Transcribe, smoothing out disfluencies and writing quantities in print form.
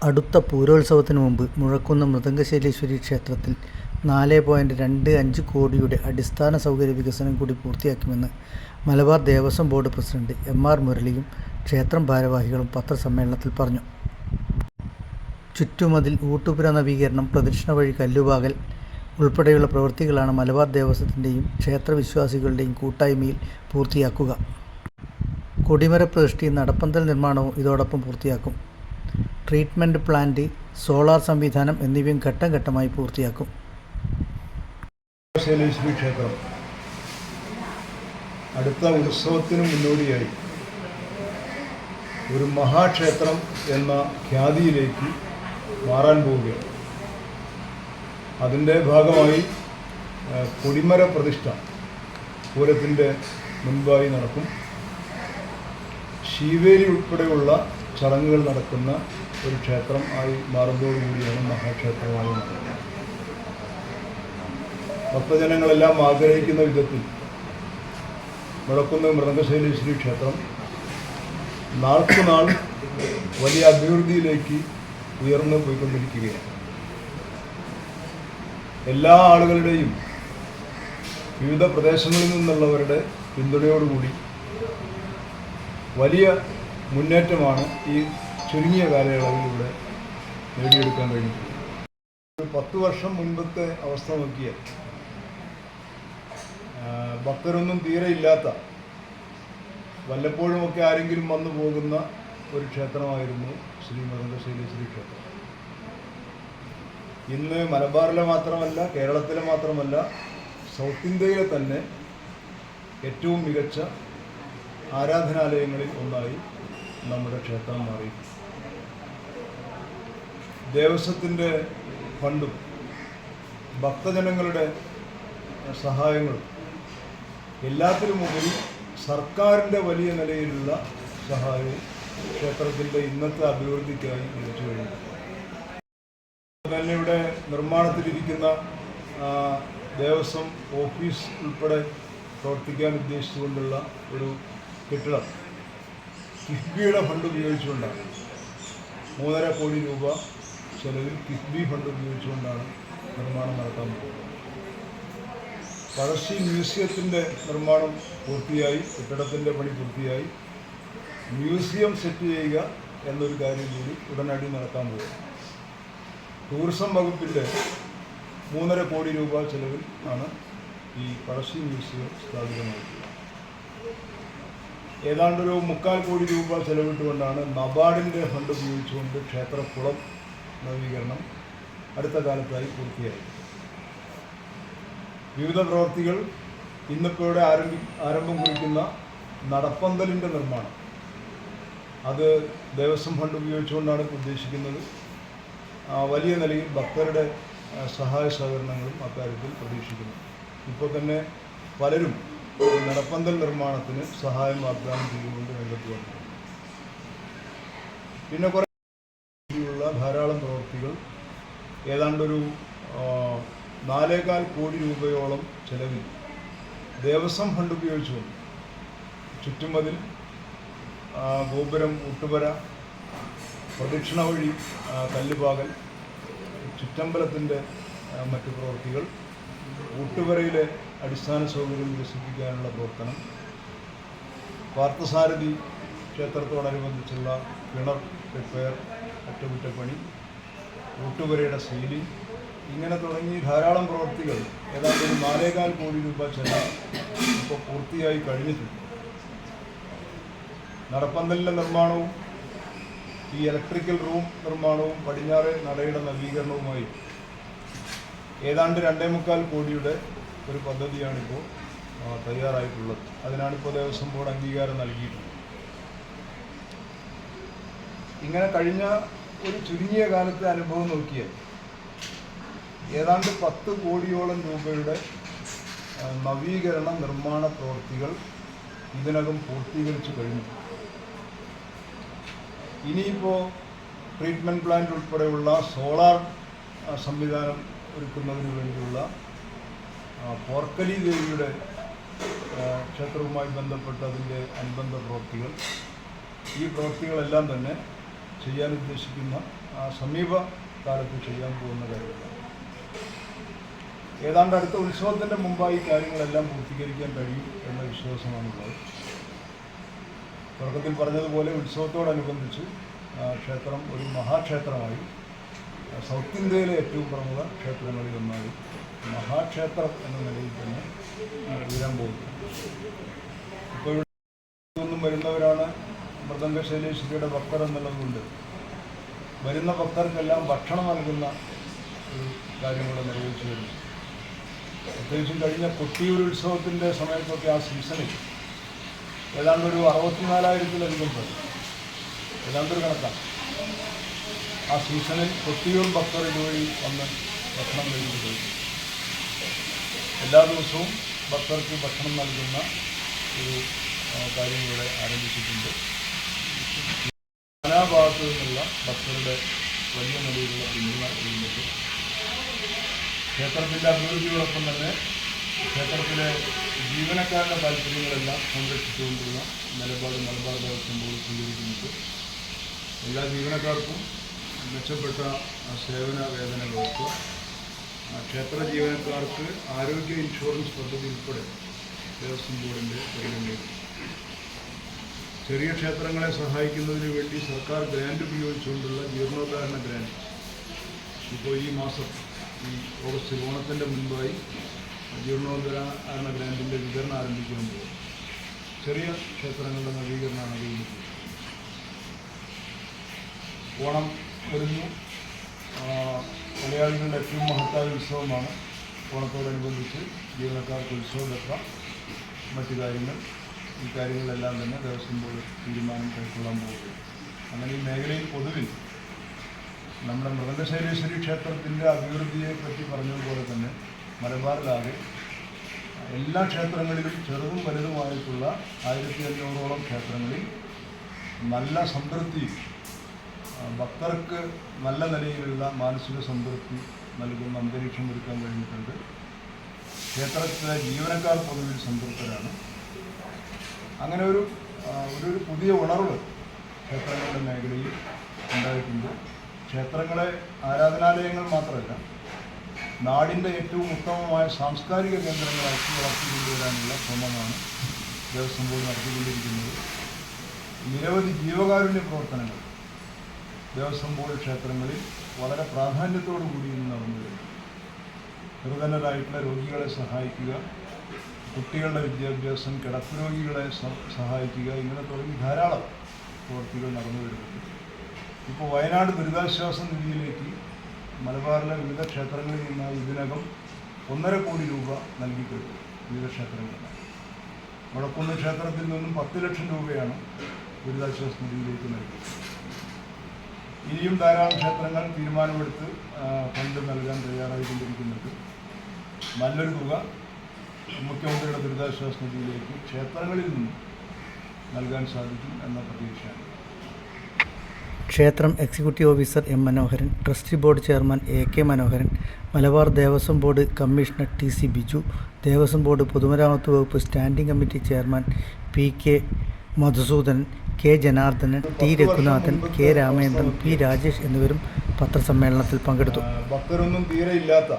അടുത്ത പൂരോത്സവത്തിന് മുമ്പ് മുഴക്കുന്ന് മൃദംഗശൈലേശ്വരി ക്ഷേത്രത്തിൽ 4.25 കോടിയുടെ അടിസ്ഥാന സൗകര്യ വികസനം കൂടി പൂർത്തിയാക്കുമെന്ന് Malabar Devaswom board president M R. മുരളിയും ക്ഷേത്രം ഭാരവാഹികളും പത്രസമ്മേളനത്തിൽ പറഞ്ഞു. ചുറ്റുമതിൽ, ഊട്ടുപുര നവീകരണം, പ്രദക്ഷിണവഴി കല്ലുപാകൽ ഉൾപ്പെടെയുള്ള പ്രവൃത്തികളാണ് മലബാർ ദേവസ്വത്തിൻ്റെയും ക്ഷേത്രവിശ്വാസികളുടെയും കൂട്ടായ്മയിൽ പൂർത്തിയാക്കുക. കൊടിമരപ്രതിഷ്ഠയും നടപ്പന്തൽ നിർമ്മാണവും ഇതോടൊപ്പം പൂർത്തിയാക്കും. ട്രീറ്റ്മെൻറ്റ് പ്ലാന്റ്, സോളാർ സംവിധാനം എന്നിവയും ഘട്ടം ഘട്ടമായി പൂർത്തിയാക്കും. ശൈലേശ്വരി ക്ഷേത്രം അടുത്ത ഉത്സവത്തിനു മുന്നോടിയായി ഒരു മഹാക്ഷേത്രം എന്ന ഖ്യാതിയിലേക്ക് മാറാൻ പോവുകയാണ്. അതിൻ്റെ ഭാഗമായി കൊടിമര പ്രതിഷ്ഠ പൂരത്തിൻ്റെ മുൻപായി നടക്കും. ശീവേലി ഉൾപ്പെടെയുള്ള ചടങ്ങുകൾ നടക്കുന്ന ഒരു ക്ഷേത്രം ആയി മാറുന്നതോടുകൂടിയാണ് മഹാക്ഷേത്രമായി മാറുന്നത്. ഭക്തജനങ്ങളെല്ലാം ആഗ്രഹിക്കുന്ന വിധത്തിൽ മുഴക്കുന്ന് മൃദംഗശൈലേശ്വരി ക്ഷേത്രം നാൾക്കുനാൾ വലിയ അഭിവൃദ്ധിയിലേക്ക് ഉയർന്നു പോയിക്കൊണ്ടിരിക്കുകയാണ്. എല്ലാ ആളുകളുടെയും വിവിധ പ്രദേശങ്ങളിൽ നിന്നുള്ളവരുടെ പിന്തുണയോടുകൂടി വലിയ മുന്നേറ്റമാണ് ഈ ചുരുങ്ങിയ കാലയളവിലൂടെ നേടിയെടുക്കാൻ കഴിഞ്ഞിട്ടുള്ളത്. 10 വർഷം മുൻപത്തെ അവസ്ഥ നോക്കിയാൽ ഭക്തരൊന്നും തീരെ ഇല്ലാത്ത, വല്ലപ്പോഴുമൊക്കെ ആരെങ്കിലും വന്നു പോകുന്ന ഒരു ക്ഷേത്രമായിരുന്നു ശ്രീ മൃദംഗശൈലേശ്വരി ക്ഷേത്രം. ഇന്ന് മലബാറിലെ മാത്രമല്ല, കേരളത്തിലെ മാത്രമല്ല, സൗത്ത് ഇന്ത്യയിലെ തന്നെ ഏറ്റവും മികച്ച ആരാധനാലയങ്ങളിൽ ഒന്നായി നമ്മുടെ ക്ഷേത്രം മാറി. ദേവസ്വത്തിൻ്റെ ഫണ്ടും ഭക്തജനങ്ങളുടെ സഹായങ്ങളും എല്ലാത്തിനുമുപരി സർക്കാരിൻ്റെ വലിയ നിലയിലുള്ള സഹായവും ക്ഷേത്രത്തിൻ്റെ ഇന്നത്തെ അഭിവൃദ്ധിക്കായി ലഭിച്ചു കഴിഞ്ഞു. തന്നെ ഇവിടെ നിർമ്മാണത്തിലിരിക്കുന്ന ദേവസ്വം ഓഫീസ് ഉൾപ്പെടെ പ്രവർത്തിക്കാൻ ഉദ്ദേശിച്ചുകൊണ്ടുള്ള ഒരു കെട്ടിടം കിഫ്ബിയുടെ ഫണ്ട് ഉപയോഗിച്ചുകൊണ്ടാണ്, 3.5 കോടി രൂപ ചെലവിൽ കിഫ്ബി ഫണ്ട് ഉപയോഗിച്ചുകൊണ്ടാണ് നിർമ്മാണം നടത്താൻ പോകുന്നത്. പഴശ്ശി മ്യൂസിയത്തിൻ്റെ നിർമ്മാണം പൂർത്തിയായി, കെട്ടിടത്തിൻ്റെ പണി പൂർത്തിയായി. മ്യൂസിയം സെറ്റ് ചെയ്യുക എന്നൊരു കാര്യം കൂടി ഉടനടി നടത്താൻ പോകും. ടൂറിസം വകുപ്പിൻ്റെ 3.5 കോടി രൂപ ചെലവിൽ ആണ് ഈ പഴശ്ശി മ്യൂസിയം സ്ഥാപിതമായിട്ടുള്ളത്. ഏതാണ്ടൊരു 3/4 കോടി രൂപ ചെലവിട്ടുകൊണ്ടാണ് നബാർഡിൻ്റെ ഫണ്ട് ഉപയോഗിച്ചുകൊണ്ട് ക്ഷേത്രക്കുളം നവീകരണം അടുത്ത കാലത്തായി പൂർത്തിയായി. വിവിധ പ്രവൃത്തികൾ ഇന്നിപ്പോൾ ഇവിടെ ആരംഭം കുറിക്കുന്ന നടപ്പന്തലിൻ്റെ നിർമ്മാണം, അത് ദേവസ്വം ഫണ്ട് ഉപയോഗിച്ചുകൊണ്ടാണ് ഉദ്ദേശിക്കുന്നത്. വലിയ നിലയിൽ ഭക്തരുടെ സഹായ സഹകരണങ്ങളും അക്കാര്യത്തിൽ പ്രതീക്ഷിക്കുന്നു. ഇപ്പോൾ തന്നെ പലരും നടപ്പന്തൽ നിർമ്മാണത്തിന് സഹായം വാഗ്ദാനം ചെയ്തുകൊണ്ട് രംഗത്ത് വന്നു. പിന്നെ കുറേ ധാരാളം പ്രവൃത്തികൾ ഏതാണ്ടൊരു 4.25 കോടി രൂപയോളം ചെലവിൽ ദേവസ്വം ഫണ്ട് ഉപയോഗിച്ചുകൊണ്ട് ചുറ്റുമതിൽ, ഗോപുരം, ഊട്ടുപുര, പ്രദക്ഷിണ വഴി കല്ലുപാകൽ, ചുറ്റമ്പലത്തിൻ്റെ മറ്റു പ്രവൃത്തികൾ, ഊട്ടുപുരയിലെ അടിസ്ഥാന സൗകര്യം വികസിപ്പിക്കാനുള്ള പ്രവർത്തനം, പാർത്ഥസാരഥി ക്ഷേത്രത്തോടനുബന്ധിച്ചുള്ള കിണർ റിപ്പയർ, അറ്റകുറ്റപ്പണി, ഊട്ടുപുരയുടെ സീലിംഗ്, ഇങ്ങനെ തുടങ്ങി ധാരാളം പ്രവൃത്തികൾ ഏതാണ്ട് 4.25 കോടി രൂപ ചെലവ് ഇപ്പോൾ പൂർത്തിയായി കഴിഞ്ഞിട്ടുണ്ട്. നടപ്പന്തലിൻ്റെ നിർമ്മാണവും ഈ ഇലക്ട്രിക്കൽ റൂം നിർമ്മാണവും പടിഞ്ഞാറ് നടയുടെ നവീകരണവുമായി ഏതാണ്ട് 2.25 കോടിയുടെ ഒരു പദ്ധതിയാണിപ്പോൾ തയ്യാറായിട്ടുള്ളത്. അതിനാണിപ്പോൾ ദേവസ്വം ബോർഡ് അംഗീകാരം നൽകിയിട്ടുള്ളത്. ഇങ്ങനെ കഴിഞ്ഞ ഒരു ചുരുങ്ങിയ കാലത്തെ അനുഭവം നോക്കിയാൽ ഏതാണ്ട് 10 കോടിയോളം രൂപയുടെ നവീകരണ നിർമ്മാണ പ്രവൃത്തികൾ ഇതിനകം പൂർത്തീകരിച്ചു കഴിഞ്ഞു. ഇനിയിപ്പോൾ ട്രീറ്റ്മെൻറ്റ് പ്ലാന്റ് ഉൾപ്പെടെയുള്ള സോളാർ സംവിധാനം ഒരുക്കുന്നതിന് വേണ്ടിയുള്ള പോർക്കലി ദേവിയുടെ ക്ഷേത്രവുമായി ബന്ധപ്പെട്ട അതിൻ്റെ അനുബന്ധ പ്രവൃത്തികൾ, ഈ പ്രവൃത്തികളെല്ലാം തന്നെ ചെയ്യാൻ ഉദ്ദേശിക്കുന്ന സമീപ കാലത്ത് ചെയ്യാൻ പോകുന്ന കാര്യങ്ങളാണ്. ഏതാണ്ട് അടുത്ത ഉത്സവത്തിൻ്റെ മുമ്പായി കാര്യങ്ങളെല്ലാം പൂർത്തീകരിക്കാൻ കഴിയും എന്ന വിശ്വാസമാണുള്ളത്. തുടക്കത്തിൽ പറഞ്ഞതുപോലെ ഉത്സവത്തോടനുബന്ധിച്ച് ക്ഷേത്രം ഒരു മഹാക്ഷേത്രമായി സൗത്ത് ഇന്ത്യയിലെ ഏറ്റവും പ്രമുഖ ക്ഷേത്രങ്ങളിൽ ഒന്നായി മഹാക്ഷേത്രം എന്ന നിലയിൽ തന്നെ ഉയരാൻ പോകുന്നു. ഇപ്പോൾ നിന്നും വരുന്നവരാണ് മൃദംഗശൈലേശ്വരിയുടെ ഭക്തർ എന്നുള്ളതുകൊണ്ട് വരുന്ന ഭക്തർക്കെല്ലാം ഭക്ഷണം നൽകുന്ന ഒരു കാര്യം കൂടെ നിർവഹിച്ചു വരുന്നു. പ്രത്യേകിച്ചും കഴിഞ്ഞ കൊട്ടിയൂർ ഉത്സവത്തിൻ്റെ സമയത്തൊക്കെ ആ സീസണിൽ ഏതാണ്ട് ഒരു 64,000-ലധികം പേർ, ഏതാണ്ടൊരു കണക്കാണ്, ആ സീസണിൽ കൊട്ടിയൂർ ഭക്തർ ഇതുവഴി വന്ന് ഭക്ഷണം കഴിക്കുന്നത്. എല്ലാ ദിവസവും ഭക്തർക്ക് ഭക്ഷണം നൽകുന്ന ഒരു കാര്യം ഇവിടെ ആരംഭിച്ചിട്ടുണ്ട്. നാനാ ഭാഗത്തു നിന്നുള്ള ഭക്തരുടെ വലിയ നിലയിലുള്ള പിന്തുണ ഇതിലേക്ക് ക്ഷേത്രത്തിൻ്റെ അഭിവൃദ്ധിയോടൊപ്പം തന്നെ ക്ഷേത്രത്തിലെ ജീവനക്കാരുടെ താല്പര്യങ്ങളെല്ലാം സംരക്ഷിച്ചുകൊണ്ടുള്ള നിലപാട് മലബാർ ദേവസ്വം ബോർഡ് സ്വീകരിക്കുന്നുണ്ട്. എല്ലാ ജീവനക്കാർക്കും മെച്ചപ്പെട്ട സേവന വേതന വ്യവസ്ഥ, ക്ഷേത്ര ജീവനക്കാർക്ക് ആരോഗ്യ ഇൻഷുറൻസ് പദ്ധതി ഉൾപ്പെടെ ദേവസ്വം ബോർഡിൻ്റെ പരിഗണനയിൽ. ചെറിയ ക്ഷേത്രങ്ങളെ സഹായിക്കുന്നതിന് വേണ്ടി സർക്കാർ ഗ്രാൻഡ് ഉപയോഗിച്ചുകൊണ്ടുള്ള ജീർണോദ്ധാരണ ഗ്രാൻഡ് ഇപ്പോൾ ഈ മാസം ഈ ഓഗസ്റ്റ് ഓണത്തിൻ്റെ മുൻപായി ജീർണോദ്ധാരണ ഗ്രാൻഡിൻ്റെ വിതരണം ആരംഭിക്കാൻ പോകും. ചെറിയ ക്ഷേത്രങ്ങളുടെ നവീകരണമാണ് അതിൽ. ഓണം വരുന്നു. മലയാളികളുടെ ഏറ്റവും മഹത്തായ ഉത്സവമാണ്. ഓണത്തോടനുബന്ധിച്ച് ജീവനക്കാർക്ക് ഉത്സവദത്ത മറ്റു കാര്യങ്ങൾ, ഈ കാര്യങ്ങളെല്ലാം തന്നെ ദേവസ്വം ബോർഡ് തീരുമാനം കൈക്കൊള്ളാൻ പോകുകയും അങ്ങനെ ഈ മേഖലയിൽ പൊതുവിൽ നമ്മുടെ മൃദംഗശൈലേശ്വരി ക്ഷേത്രത്തിൻ്റെ അഭിവൃദ്ധിയെപ്പറ്റി പറഞ്ഞതുപോലെ തന്നെ മലബാറിലാകെ എല്ലാ ക്ഷേത്രങ്ങളിലും ചെറുതും വലുതുമായിട്ടുള്ള 1500-ഓളം ക്ഷേത്രങ്ങളിൽ നല്ല സംതൃപ്തി, ഭക്തർക്ക് നല്ല നിലയിലുള്ള മാനസിക സംതൃപ്തി നൽകുന്ന അന്തരീക്ഷം ഒരുക്കാൻ കഴിഞ്ഞിട്ടുണ്ട്. ക്ഷേത്രത്തിലെ ജീവനക്കാർ പൊതുവിൽ സംതൃപ്തരാണ്. അങ്ങനെ ഒരു പുതിയ ഉണർവ് ക്ഷേത്രങ്ങളുടെ മേഖലയിൽ ഉണ്ടായിട്ടുണ്ട്. ക്ഷേത്രങ്ങളെ ആരാധനാലയങ്ങൾ മാത്രമല്ല, നാടിൻ്റെ ഏറ്റവും ഉത്തമമായ സാംസ്കാരിക കേന്ദ്രങ്ങളാക്കി വളർത്തിക്കൊണ്ടുവരാനുള്ള ശ്രമമാണ് ദേവസ്വം ബോർഡ് നടത്തിക്കൊണ്ടിരിക്കുന്നത്. നിരവധി ജീവകാരുണ്യ പ്രവർത്തനങ്ങൾ ദേവസ്വം ബോർഡ് ക്ഷേത്രങ്ങളിൽ വളരെ പ്രാധാന്യത്തോടു കൂടി നടന്നു വരുന്നു. നിർധനരായിട്ടുള്ള രോഗികളെ സഹായിക്കുക, കുട്ടികളുടെ വിദ്യാഭ്യാസം, കിടപ്പ് രോഗികളെ സഹായിക്കുക, ഇങ്ങനെ തുടങ്ങി ധാരാളം പ്രവൃത്തികൾ നടന്നു വരുന്നുണ്ട്. ഇപ്പോൾ വയനാട് ദുരിതാശ്വാസ നിധിയിലേക്ക് മലബാറിലെ വിവിധ ക്ഷേത്രങ്ങളിൽ നിന്നായി ഇതിനകം 1.5 കോടി രൂപ നൽകിക്കഴിഞ്ഞു. വിവിധ ക്ഷേത്രങ്ങളിൽ മുഴക്കുന്ന് ക്ഷേത്രത്തിൽ നിന്നും 10 ലക്ഷം രൂപയാണ് ദുരിതാശ്വാസ നിധിയിലേക്ക് നൽകിയത്. ഇനിയും ധാരാളം ക്ഷേത്രങ്ങൾ തീരുമാനമെടുത്ത് ഫണ്ട് നൽകാൻ തയ്യാറായിക്കൊണ്ടിരിക്കുന്നുണ്ട്. നല്ലൊരു തുക മുഖ്യമന്ത്രിയുടെ ദുരിതാശ്വാസ നിധിയിലേക്ക് ക്ഷേത്രങ്ങളിൽ നിന്നും നൽകാൻ സാധിക്കും എന്ന പ്രതീക്ഷയാണ്. ക്ഷേത്രം executive officer M Manoharan, trustee board chairman AK Manoharan, Malabar Devaswom board commissioner TC Biju, Devaswom board പൊതുമരാമത്ത് വകുപ്പ് standing committee chairman PK Madhusoodanan, K Janardhanan, T Raghunathan, K Ramendran, P Rajesh എന്നിവരും പത്രസമ്മേളനത്തിൽ പങ്കെടുത്തു. ഭക്തരൊന്നും തീരെ ഇല്ലാത്ത